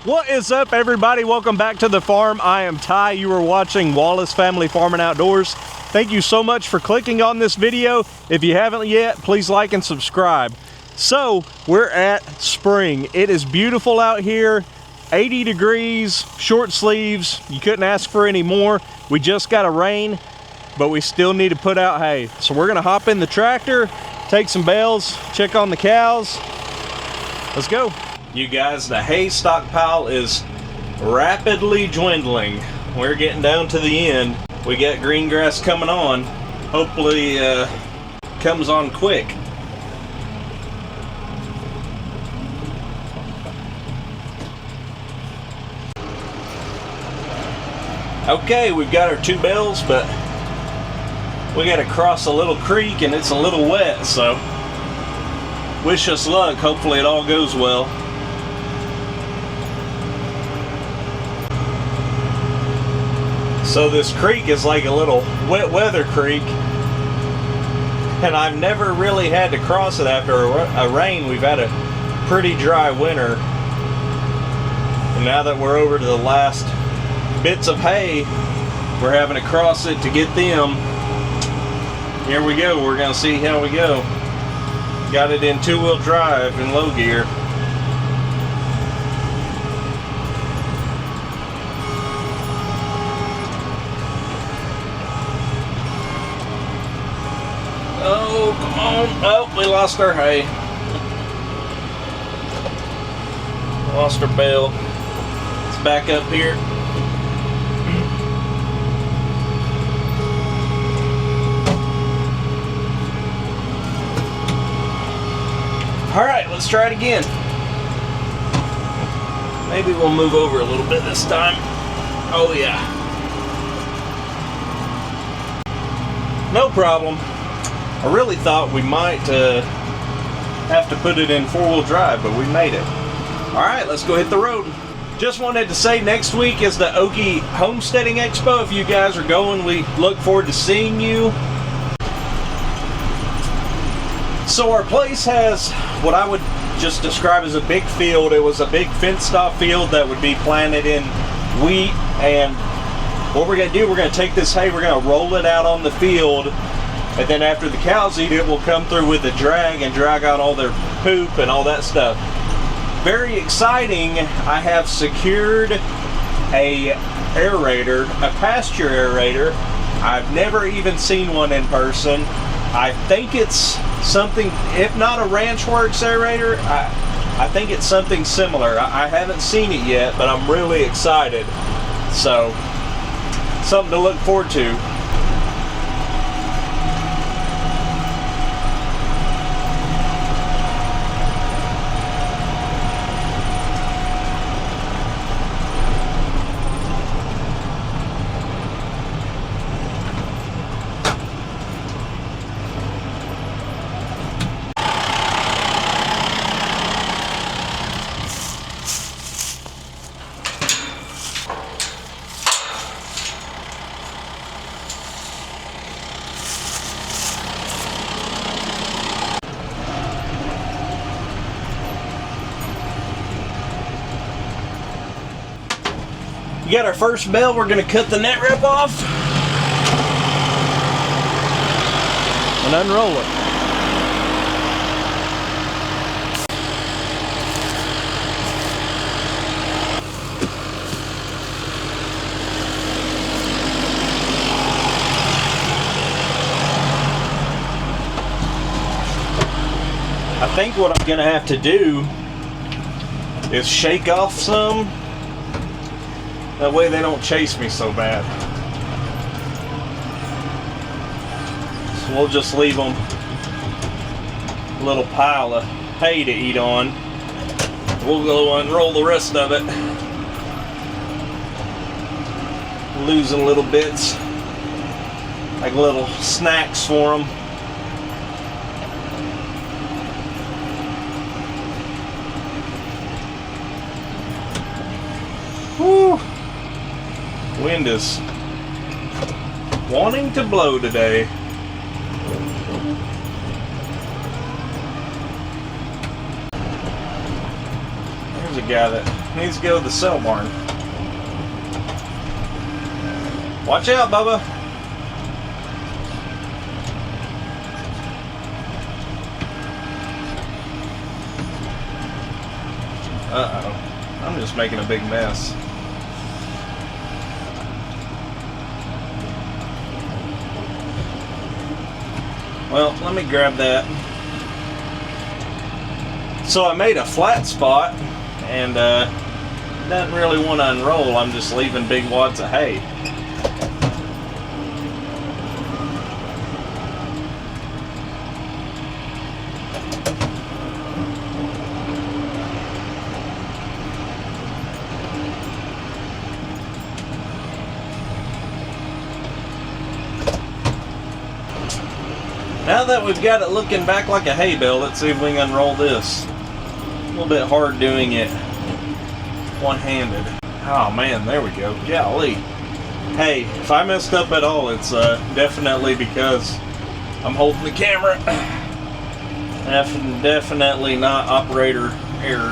What is up, everybody? Welcome back to the farm. I am Ty. You are watching Wallace Family Farm Outdoors. Thank you so much for clicking on this video. If you haven't yet, please like and subscribe. So we're at spring. It is beautiful out here. 80 degrees, short sleeves. You couldn't ask for any more. We just got a rain, but we still need to put out hay. So we're gonna hop in the tractor, take some bales, check on the cows. Let's go. You guys, the hay stockpile is rapidly dwindling. We're getting down to the end. We got green grass coming on. Hopefully comes on quick. Okay, we've got our 2 bales, but we got to cross a little creek and it's a little wet, so wish us luck. Hopefully it all goes well. So this creek is like a little wet weather creek, and I've never really had to cross it after a rain. We've had a pretty dry winter, and now that we're over to the last bits of hay, we're having to cross it to get them. Here we go. We're gonna see how we go. Got it in 2-wheel drive in low gear. Oh, come on. Oh, we lost our hay. Lost our bale. Let's back up here. Alright, let's try it again. Maybe we'll move over a little bit this time. Oh yeah. No problem. I really thought we might have to put it in 4-wheel drive, but we made it. Alright, let's go hit the road. Just wanted to say, next week is the Okie Homesteading Expo. If you guys are going, we look forward to seeing you. So our place has what I would just describe as a big field. It was a big fenced-off field that would be planted in wheat, and what we're going to do, we're going to take this hay, we're going to roll it out on the field, and then after the cows eat it, we'll come through with a drag and drag out all their poop and all that stuff. Very exciting. I have secured a aerator, a pasture aerator. I've never even seen one in person. I think it's something, if not a Ranch Works aerator, I think it's something similar. I haven't seen it yet, but I'm really excited. So, something to look forward to. We got our first bale. We're going to cut the net wrap off and unroll it. I think what I'm going to have to do is shake off some. That way they don't chase me so bad. So we'll just leave them a little pile of hay to eat on. We'll go unroll the rest of it. Losing little bits, like little snacks for them. Whew. Wind is wanting to blow today. There's a guy that needs to go to the cell barn. Watch out, Bubba. Uh-oh. I'm just making a big mess. Well, let me grab that. So I made a flat spot and doesn't really want to unroll. I'm just leaving big wads of hay. Now that we've got it looking back like a hay bale, let's see if we can unroll this. A little bit hard doing it one-handed. Oh man, there we go. Golly. Hey, if I messed up at all, it's definitely because I'm holding the camera. Definitely not operator error.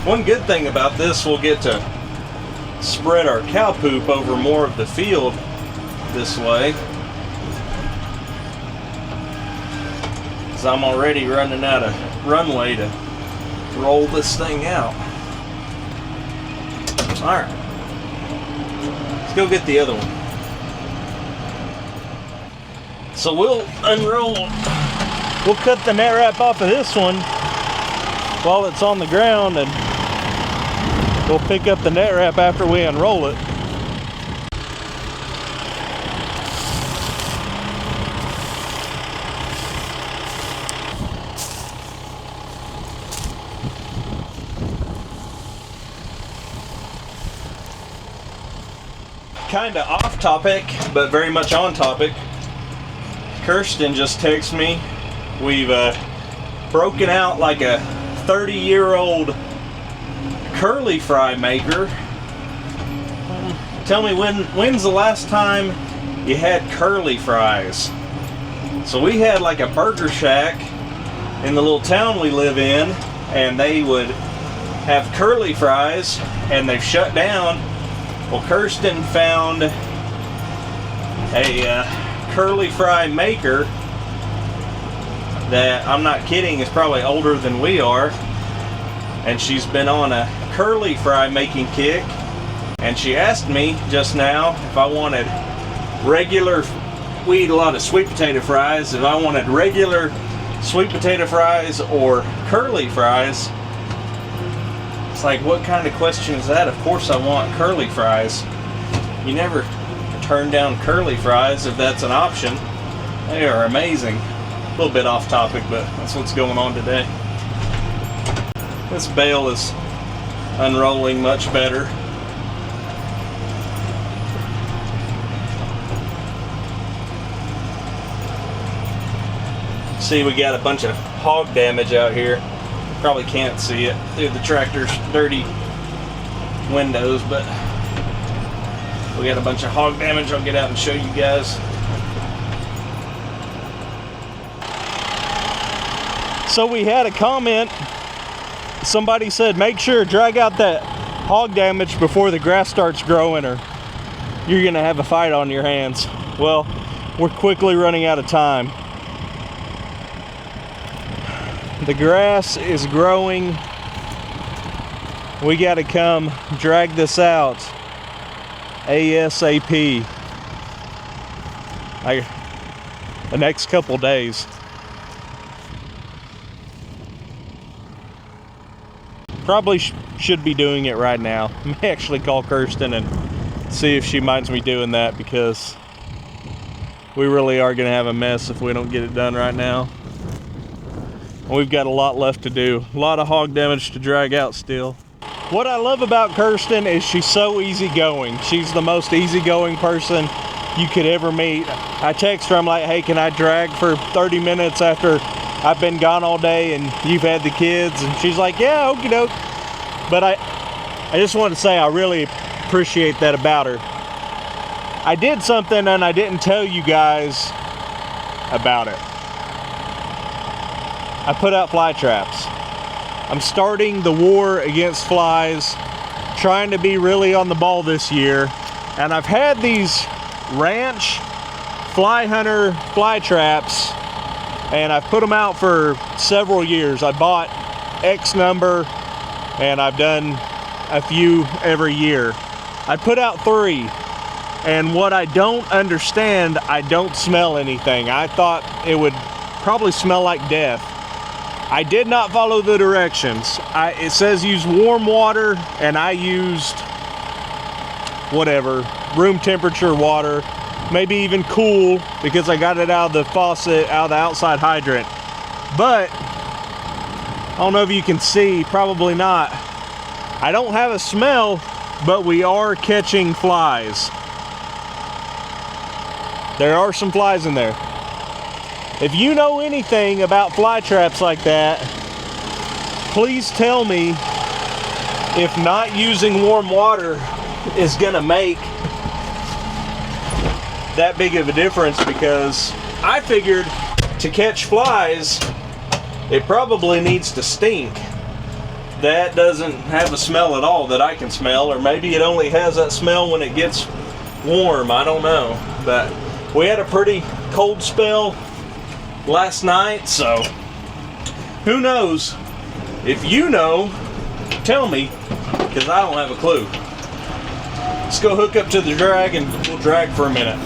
One good thing about this, we'll get to spread our cow poop over more of the field this way. So I'm already running out of runway to roll this thing out. Alright. Let's go get the other one. So we'll unroll. We'll cut the net wrap off of this one while it's on the ground, and we'll pick up the net wrap after we unroll it. Kind of off topic, but very much on topic. Kirsten just texted me. We've broken out like a 30-year-old curly fry maker. Tell me, when's the last time you had curly fries? So we had like a burger shack in the little town we live in, and they would have curly fries, and they've shut down. Well, Kirsten found a curly fry maker that, I'm not kidding, is probably older than we are, and she's been on a curly fry making kick, and she asked me just now if I wanted regular, we eat a lot of sweet potato fries, if I wanted regular sweet potato fries or curly fries. It's like, what kind of question is that? Of course I want curly fries. You never turn down curly fries if that's an option. They are amazing. A little bit off topic, but that's what's going on today. This bale is unrolling much better. See, we got a bunch of hog damage out here. Probably can't see it through the tractor's dirty windows, but we got a bunch of hog damage. I'll get out and show you guys. So we had a comment. Somebody said, make sure to drag out that hog damage before the grass starts growing, or you're gonna have a fight on your hands. Well, we're quickly running out of time. The grass is growing. We got to come drag this out ASAP. The next couple days. Probably should be doing it right now. I may actually call Kirsten and see if she minds me doing that, because we really are going to have a mess if we don't get it done right now. We've got a lot left to do. A lot of hog damage to drag out still. What I love about Kirsten is she's so easygoing. She's the most easygoing person you could ever meet. I text her, I'm like, hey, can I drag for 30 minutes after I've been gone all day and you've had the kids? And she's like, yeah, okie doke. But I just want to say I really appreciate that about her. I did something and I didn't tell you guys about it. I put out fly traps. I'm starting the war against flies, trying to be really on the ball this year. And I've had these ranch fly hunter fly traps, and I've put them out for several years. I bought X number, and I've done a few every year. I put out 3, and what I don't understand, I don't smell anything. I thought it would probably smell like death. I did not follow the directions. It says use warm water, and I used whatever, room temperature water, maybe even cool, because I got it out of the faucet, out of the outside hydrant. But I don't know if you can see, probably not. I don't have a smell, but we are catching flies. There are some flies in there. If you know anything about fly traps like that, please tell me if not using warm water is gonna make that big of a difference, because I figured to catch flies, it probably needs to stink. That doesn't have a smell at all that I can smell, or maybe it only has that smell when it gets warm, I don't know. But we had a pretty cold spell last night, so who knows? If you know, tell me, because I don't have a clue. Let's go hook up to the drag and we'll drag for a minute.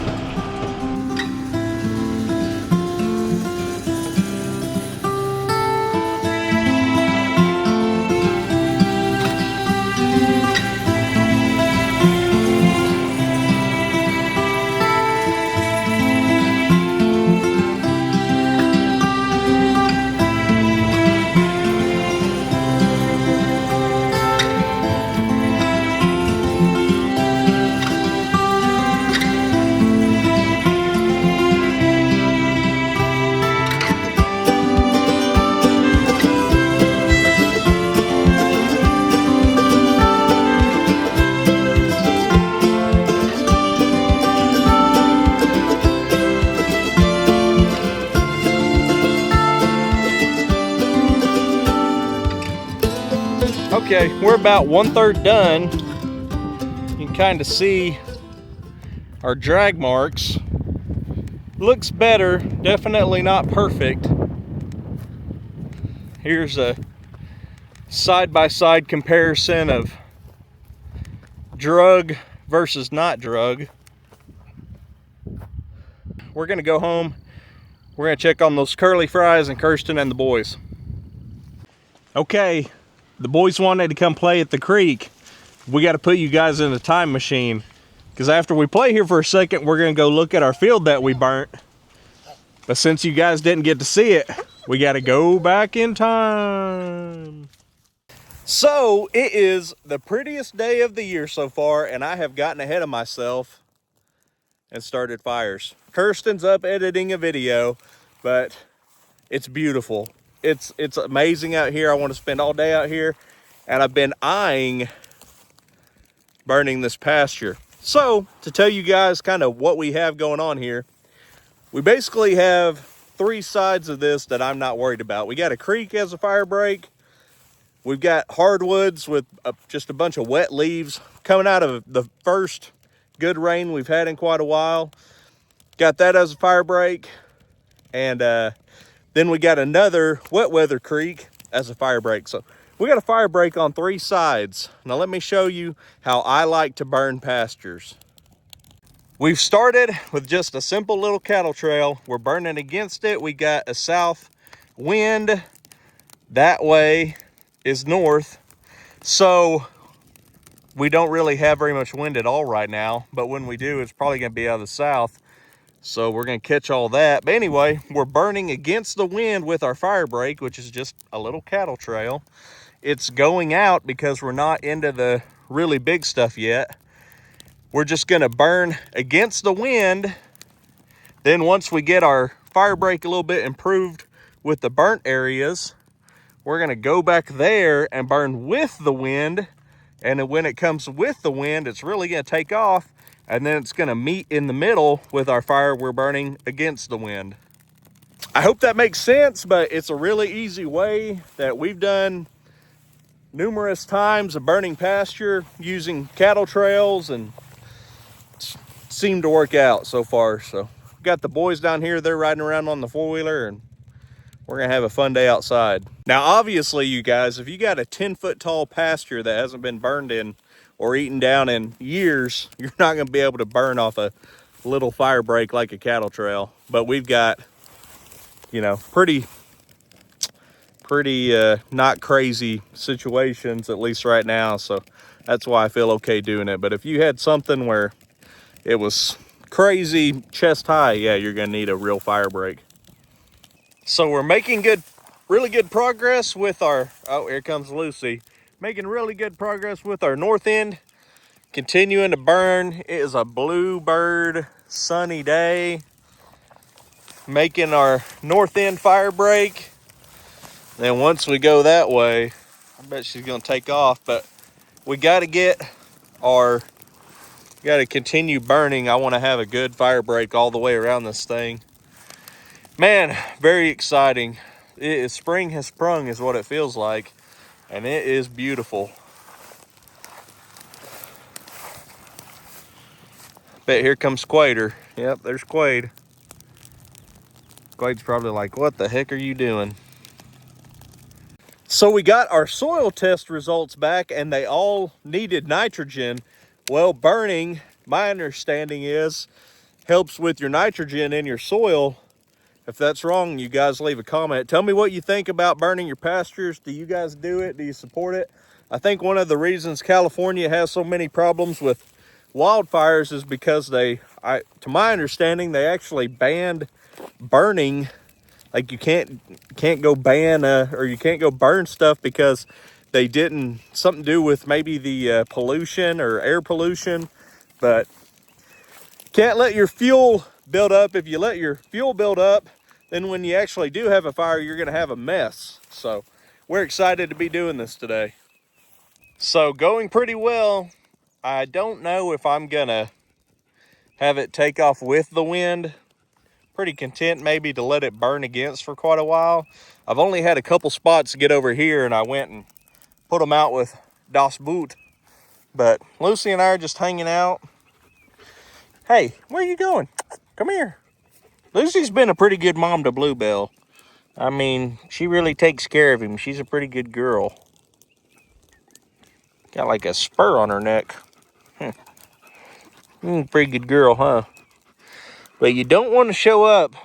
Okay, we're about 1/3 done. You can kind of see our drag marks. Looks better, definitely not perfect. Here's a side-by-side comparison of drug versus not drug. We're gonna go home. We're gonna check on those curly fries and Kirsten and the boys. Okay. The boys wanted to come play at the creek. We got to put you guys in a time machine, because after we play here for a second, we're going to go look at our field that we burnt. But since you guys didn't get to see it, we got to go back in time. So it is the prettiest day of the year so far, and I have gotten ahead of myself and started fires. Kirsten's up editing a video, but it's beautiful. It's amazing out here. I want to spend all day out here, and I've been eyeing burning this pasture. So to tell you guys kind of what we have going on here, we basically have 3 sides of this that I'm not worried about. We got a creek as a fire break. We've got hardwoods with just a bunch of wet leaves coming out of the first good rain we've had in quite a while. Got that as a fire break. And then we got another wet weather creek as a fire break. So we got a fire break on 3 sides. Now let me show you how I like to burn pastures. We've started with just a simple little cattle trail. We're burning against it. We got a south wind. That way is north. So we don't really have very much wind at all right now. But when we do, it's probably going to be out of the south. So we're going to catch all that. But anyway, we're burning against the wind with our fire break, which is just a little cattle trail. It's going out because we're not into the really big stuff yet. We're just going to burn against the wind. Then once we get our fire break a little bit improved with the burnt areas, we're going to go back there and burn with the wind. And then when it comes with the wind, it's really going to take off. And then it's going to meet in the middle with our fire we're burning against the wind. I hope that makes sense, but it's a really easy way that we've done numerous times of burning pasture using cattle trails, and seemed to work out so far. So got the boys down here, they're riding around on the four-wheeler, and we're gonna have a fun day outside. Now obviously, you guys, if you got a 10-foot tall pasture that hasn't been burned in or eaten down in years, you're not gonna be able to burn off a little fire break like a cattle trail. But we've got, you know, pretty not crazy situations, at least right now, so that's why I feel okay doing it. But if you had something where it was crazy chest high, yeah, you're gonna need a real fire break. So we're making really good progress with our, oh, here comes Lucy, making really good progress with our north end, continuing to burn. It is a bluebird sunny day, making our north end fire break. Then once we go that way, I bet she's gonna take off, but we gotta continue burning. I wanna have a good fire break all the way around this thing. Man, very exciting. Spring has sprung is what it feels like, and it is beautiful. Bet here comes Quader. Yep, there's Quade. Quade's probably like, what the heck are you doing? So we got our soil test results back, and they all needed nitrogen. Well, burning, my understanding is, helps with your nitrogen in your soil. If that's wrong, you guys leave a comment. Tell me what you think about burning your pastures. Do you guys do it? Do you support it? I think one of the reasons California has so many problems with wildfires is because to my understanding, they actually banned burning. Like you can't go ban or you can't go burn stuff because they didn't, something to do with maybe the pollution or air pollution. But can't let your fuel build up. If you let your fuel build up, then when you actually do have a fire, you're gonna have a mess. So we're excited to be doing this today. So going pretty well. I don't know if I'm gonna have it take off with the wind. Pretty content maybe to let it burn against for quite a while. I've only had a couple spots to get over here, and I went and put them out with Das Boot. But Lucy and I are just hanging out. Hey, where are you going? Come here. Lucy's been a pretty good mom to Bluebell. I mean, she really takes care of him. She's a pretty good girl. Got like a spur on her neck. Pretty good girl, huh? But you don't want to show up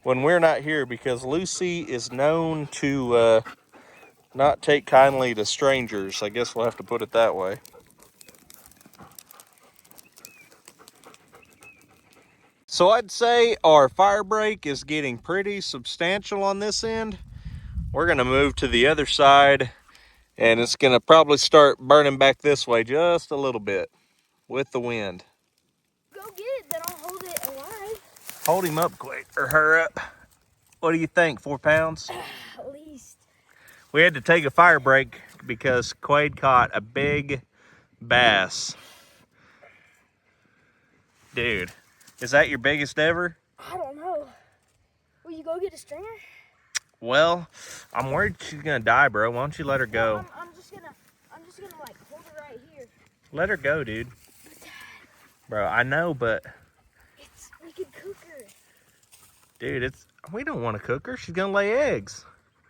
when we're not here, because Lucy is known to not take kindly to strangers. I guess we'll have to put it that way. So I'd say our fire break is getting pretty substantial on this end. We're gonna move to the other side, and it's gonna probably start burning back this way just a little bit with the wind. Go get it, then I'll hold it alive. Hold him up quick, or her up. What do you think, 4 pounds? At least. We had to take a fire break because Quade caught a big bass. Dude, is that your biggest ever? I don't know. Will you go get a stringer? Well, I'm worried she's gonna die, bro. Why don't you let her go? No, I'm just gonna like hold her right here. Let her go, dude. Bro, I know, but We could cook her. dude, we don't want to cook her. She's gonna lay eggs.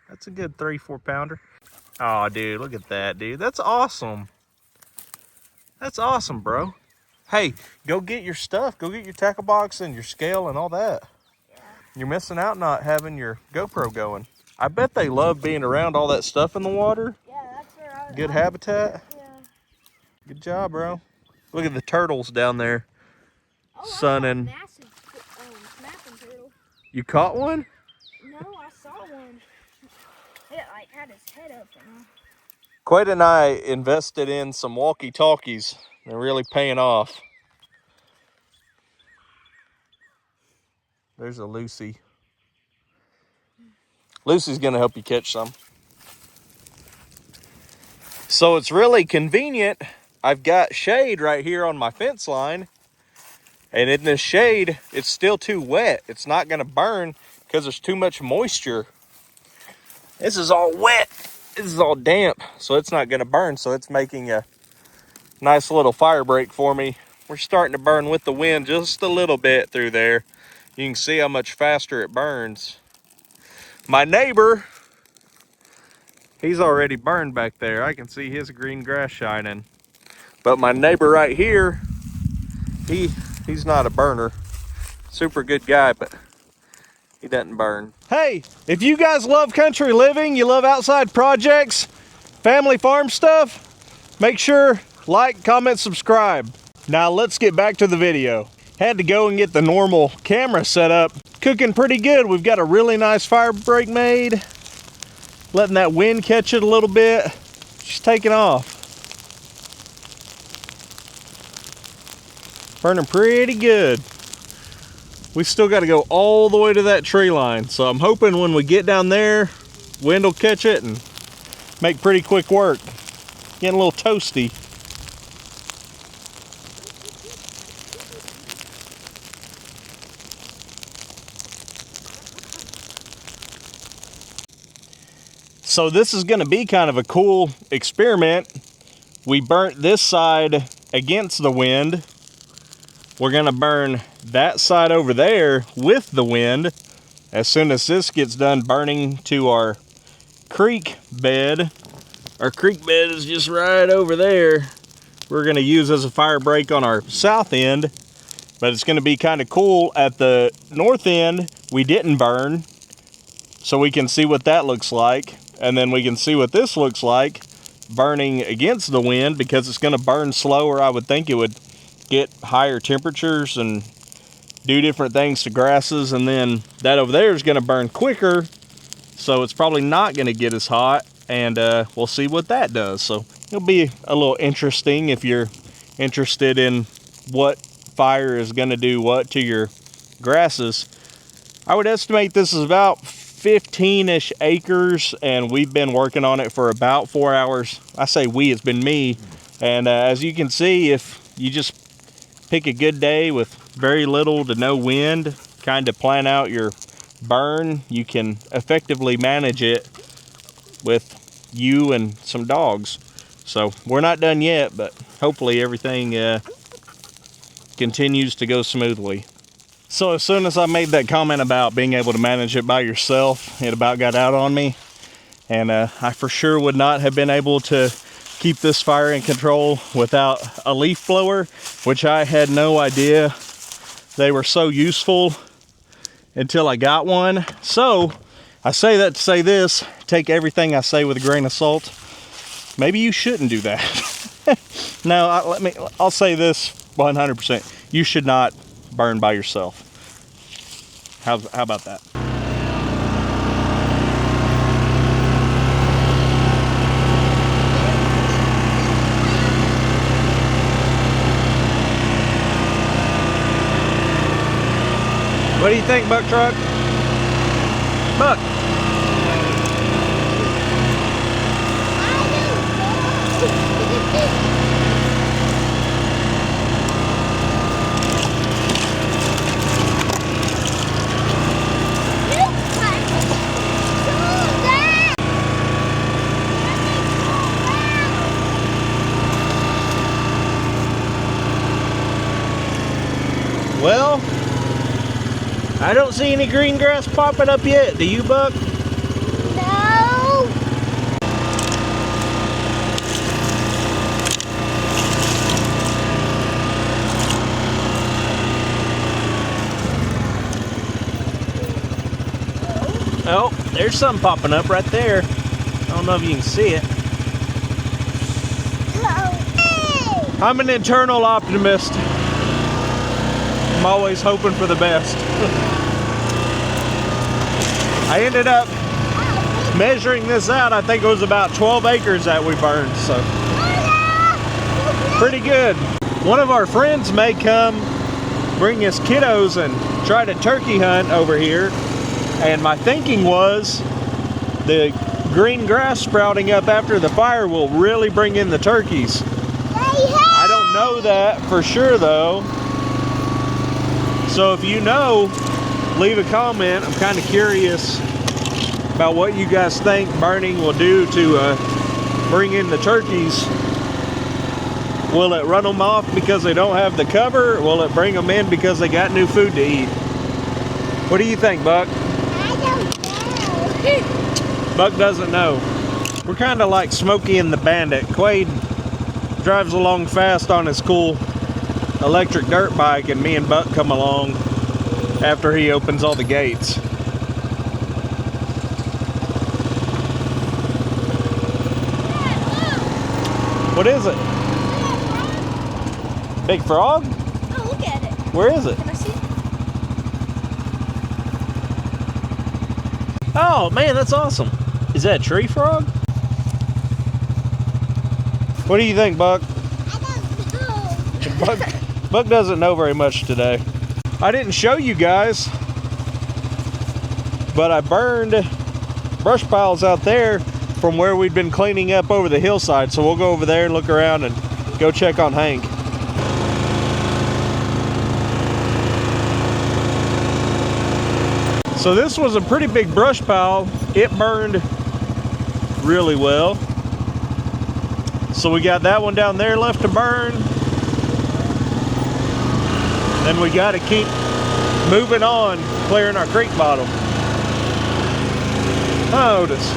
That's a good 3-4 pounder. Oh, dude, look at that, dude. That's awesome. That's awesome, bro. Hey, go get your stuff. Go get your tackle box and your scale and all that. Yeah. You're missing out not having your GoPro going. I bet they love being around all that stuff in the water. Yeah, that's where Good habitat. Yeah. Good job, bro. Look at the turtles down there. Oh, Sunning. massive snapping turtle. You caught one? No, I saw one. It like had his head up. Quade and I invested in some walkie-talkies. They're really paying off. There's a Lucy. Lucy's gonna help you catch some. So it's really convenient. I've got shade right here on my fence line. And in this shade, it's still too wet. It's not gonna burn because there's too much moisture. This is all wet. This is all damp, so it's not going to burn. So it's making a nice little fire break for me. We're starting to burn with the wind just a little bit through there. You can see how much faster it burns. My neighbor, he's already burned back there. I can see his green grass shining. But my neighbor right here, he's not a burner. Super good guy, but he doesn't burn. Hey, if you guys love country living, you love outside projects, family farm stuff, make sure like, comment, subscribe. Now let's get back to the video. Had to go and get the normal camera set up. Cooking pretty good. We've got a really nice fire break made. Letting that wind catch it a little bit. Just taking off. Burning pretty good. We still got to go all the way to that tree line. So I'm hoping when we get down there, wind will catch it and make pretty quick work. Getting a little toasty. So this is going to be kind of a cool experiment. We burnt this side against the wind. We're going to burn that side over there with the wind. As soon as this gets done burning to our creek bed, our creek bed is just right over there. We're going to use as a fire break on our south end, but it's going to be kind of cool. At the north end, we didn't burn, so we can see what that looks like. And then we can see what this looks like burning against the wind, because it's going to burn slower. I would think it would get higher temperatures and do different things to grasses. And then that over there is going to burn quicker, so it's probably not going to get as hot. And we'll see what that does. So it'll be a little interesting if you're interested in what fire is going to do what to your grasses. I would estimate this is about 15-ish acres, and we've been working on it for about 4 hours. I say we, it's been me. And as you can see, if you just pick a good day with very little to no wind, kind of plan out your burn, you can effectively manage it with you and some dogs. So we're not done yet, but hopefully everything continues to go smoothly. So as soon as I made that comment about being able to manage it by yourself, it about got out on me. And I for sure would not have been able to keep this fire in control without a leaf blower, which I had no idea they were so useful until I got one. So I say that to say this: take everything I say with a grain of salt. Maybe you shouldn't do that. No, I'll say this 100%. You should not burn by yourself. How about that? What do you think, Buck Truck? Buck. Well, I don't see any green grass popping up yet. Do you, Buck? No. Oh, there's something popping up right there. I don't know if you can see it. I'm an internal optimist. I'm always hoping for the best. I ended up measuring this out. I think it was about 12 acres that we burned, so pretty good. One of our friends may come bring his kiddos and try to turkey hunt over here. And my thinking was the green grass sprouting up after the fire will really bring in the turkeys. I don't know that for sure though. So if you know leave a comment. I'm kind of curious about what you guys think burning will do to bring in the turkeys. Will it run them off because they don't have the cover? Or will it bring them in because they got new food to eat? What do you think, Buck? I don't know. Buck doesn't know. We're kind of like Smokey and the Bandit. Quade drives along fast on his cool electric dirt bike, and me and Buck come along after he opens all the gates. What is it? Big frog? Oh, look at it. Where is it? Can I see it? Oh man, that's awesome. Is that a tree frog? What do you think, Buck? I don't know. Buck doesn't know very much today. I didn't show you guys, but I burned brush piles out there from where we'd been cleaning up over the hillside. So we'll go over there and look around and go check on Hank. So this was a pretty big brush pile. It burned really well. So we got that one down there left to burn. Then we got to keep moving on, clearing our creek bottom. Oh, Otis.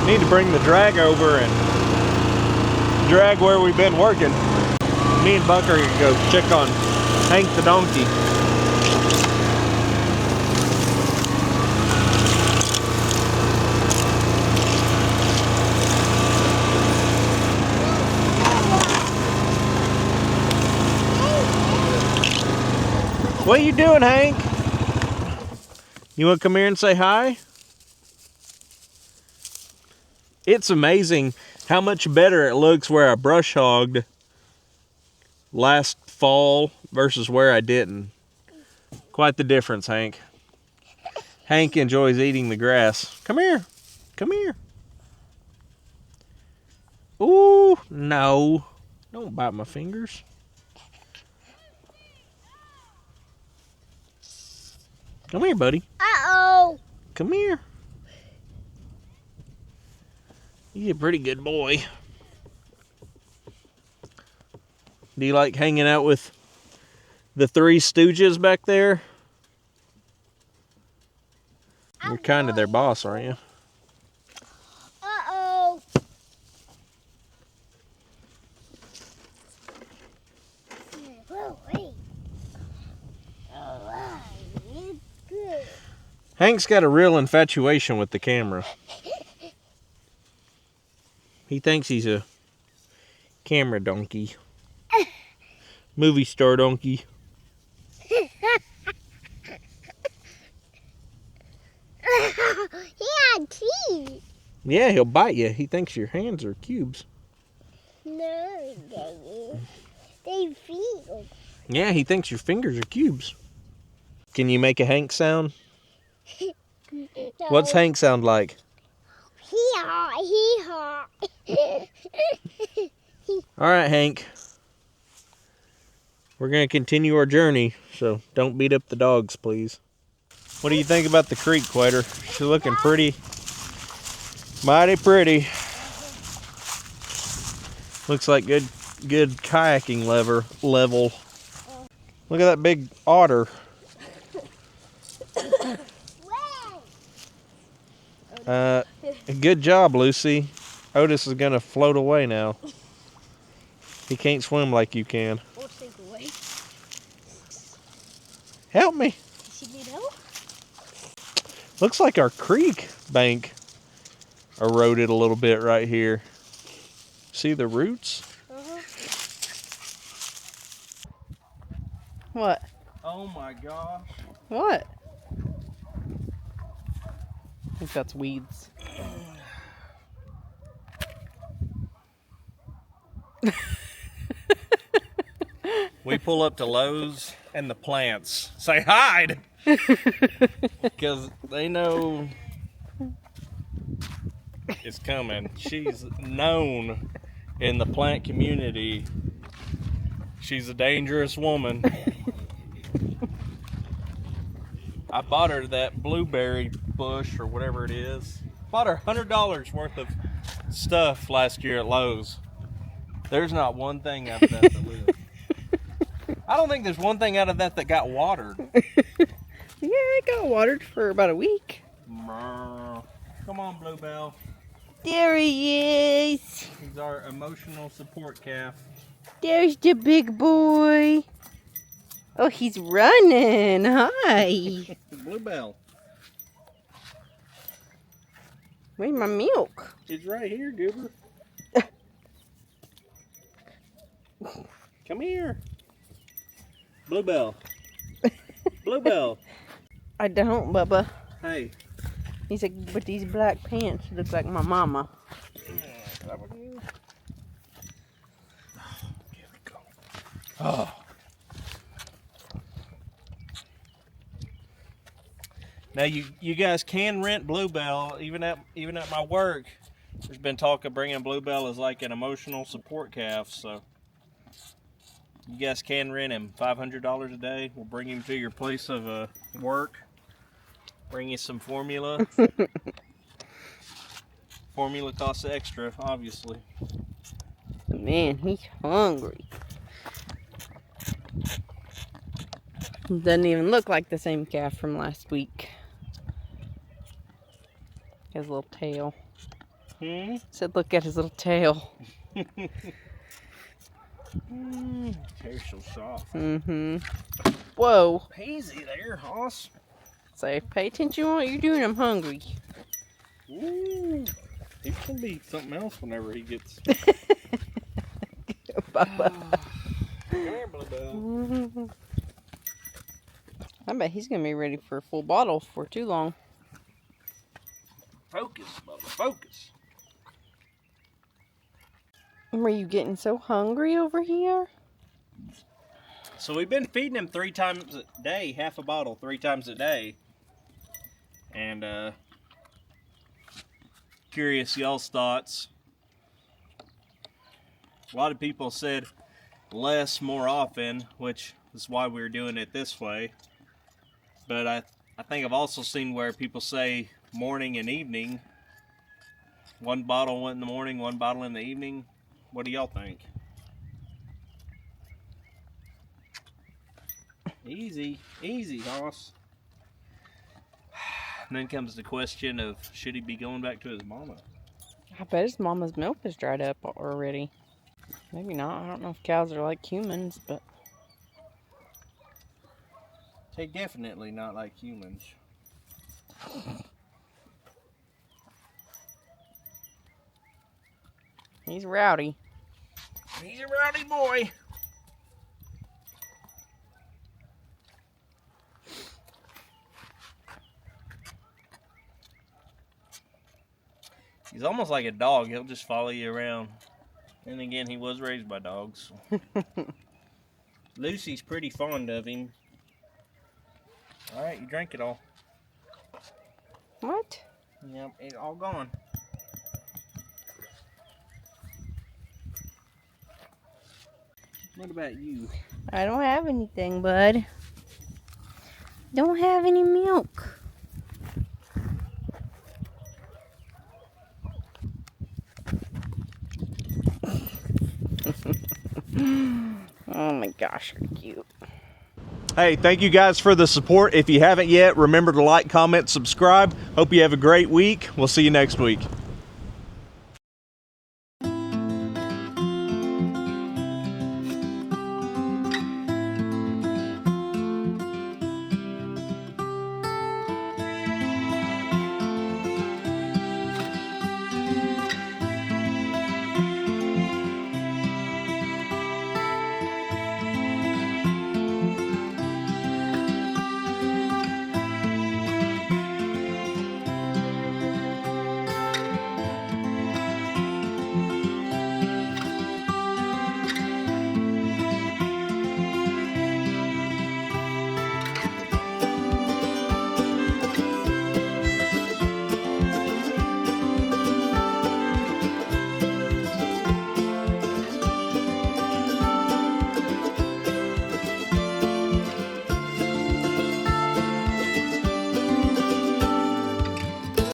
Need to bring the drag over and drag where we've been working. Me and Buck are gonna go check on Hank the donkey. What are you doing, Hank? You want to come here and say hi? It's amazing how much better it looks where I brush hogged last fall versus where I didn't. Quite the difference, Hank. Hank enjoys eating the grass. Come here. Come here. Ooh, no. Don't bite my fingers. Come here, buddy. Uh-oh. Come here. You're a pretty good boy. Do you like hanging out with the three stooges back there? You're kind of their boss, aren't you? Uh-oh. Whoa, wait. Oh, wow. It's good. Hank's got a real infatuation with the camera. He thinks he's a camera donkey. Movie star donkey. Yeah, teeth. Yeah, he'll bite you. He thinks your hands are cubes. No, they feel. Yeah, he thinks your fingers are cubes. Can you make a Hank sound? No. What's Hank sound like? Hee-haw, hee-haw. All right, Hank. We're going to continue our journey, so don't beat up the dogs, please. What do you think about the creek, Quater? She's looking pretty, mighty pretty. Looks like good kayaking level. Look at that big otter. Good job, Lucy. Otis is gonna float away now. He can't swim like you can. Or sink away. Help me. Does she need help? Looks like our creek bank eroded a little bit right here. See the roots? Uh-huh. What? Oh my gosh. What? I think that's weeds. We pull up to Lowe's and the plants say hide because they know it's coming. She's known in the plant community. She's a dangerous woman. I bought her that blueberry bush or whatever it is. Bought her $100 worth of stuff last year at Lowe's. There's not one thing out of that that lived. I don't think there's one thing out of that that got watered. Yeah, it got watered for about a week. Come on, Bluebell. There he is. He's our emotional support calf. There's the big boy. Oh, he's running. Hi. Bluebell. Where's my milk? He's right here, Goober. Come here. Bluebell. Bluebell. I don't, Bubba. Hey. He's like, with these black pants, he looks like my mama. Here we go. Oh. Now you guys can rent Bluebell even at my work. There's been talk of bringing Bluebell as like an emotional support calf, so you guys can rent him. $500 a day. We'll bring him to your place of work. Bring you some formula. Formula costs extra, obviously. Man, he's hungry. Doesn't even look like the same calf from last week. His little tail. Said, look at his little tail. Hair's so soft. Whoa. Easy there, Hoss. Say, pay attention to what you're doing. I'm hungry. Ooh. He's gonna be something else whenever he gets. Bubba. Come here, Bluebell. I bet he's gonna be ready for a full bottle for too long. Focus, Bubba, focus. Were you getting so hungry over here? So we've been feeding him 3 times a day, half a bottle 3 times a day. And curious y'all's thoughts. A lot of people said less more often, which is why we're doing it this way. But I think I've also seen where people say morning and evening. 1 bottle in the morning, 1 bottle in the evening. What do y'all think? Easy, easy, Hoss. And then comes the question of, should he be going back to his mama? I bet his mama's milk is dried up already. Maybe not. I don't know if cows are like humans, but... They definitely not like humans. He's rowdy. He's a rowdy boy. He's almost like a dog. He'll just follow you around. And again, he was raised by dogs. Lucy's pretty fond of him. Alright, you drank it all. What? Yep, it's all gone. What about you? I don't have anything, bud. Don't have any milk. Oh my gosh, you're cute. Hey, thank you guys for the support. If you haven't yet, remember to like, comment, subscribe. Hope you have a great week. We'll see you next week.